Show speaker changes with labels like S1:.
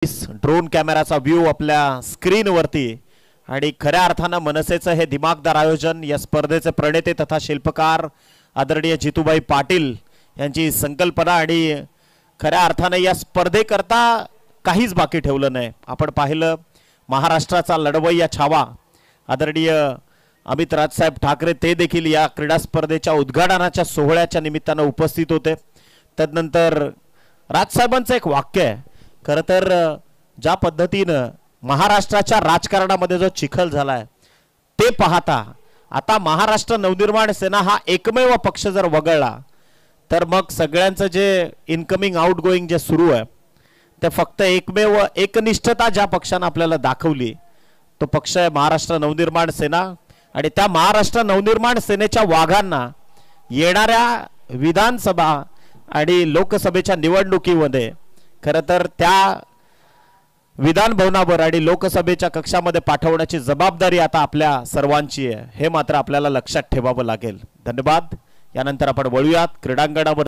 S1: Drone कॅमेराचा view आपल्या स्क्रीनवरती आणि खऱ्या अर्थानं मनसेचं हे दिमागदार आयोजन या स्पर्धेचे प्रणेते तथा शिल्पकार आदरणीय जितूबाई पाटील यांची संकल्पना आणि खऱ्या अर्थानं या स्पर्धेकरता काहीच बाकी ठेवलं नाही। आपण पाहिलं महाराष्ट्राचा लढवय्या छावा आदरणीय अमित राजसाहेब ठाकरे ते देखील या क्रीडा स्पर्धेच्या उद्घाटनाच्या सोहळ्याच्या निमित्तानं उपस्थित होते। त्यानंतर राजसाहेबांचं एक वाक्य आहे, खरं तर ज्या पद्धतीनं महाराष्ट्राच्या राजकारणामध्ये जो चिखल झालाय ते पाहता आता महाराष्ट्र नवनिर्माण सेना हा एकमेव पक्ष जर वगळला तर मग सगळ्यांचं जे इनकमिंग आउटगोइंग जे सुरू आहे ते फक्त एकमेव एकनिष्ठता ज्या पक्षाने आपल्याला दाखवली तो पक्ष आहे महाराष्ट्र नवनिर्माण सेना। आणि त्या महाराष्ट्र नवनिर्माण सेनेच्या वाघांना येणाऱ्या विधानसभा आणि लोकसभेच्या निवडणुकीमध्ये खरं तर त्या विधान भवनावर आणि लोकसभेच्या कक्षामध्ये पाठवण्याची जबाबदारी आता आपल्या सर्वांची आहे, हे मात्र आपल्याला लक्षात ठेवावं लागेल। धन्यवाद। यानंतर आपण वळूयात क्रीडांगणावर।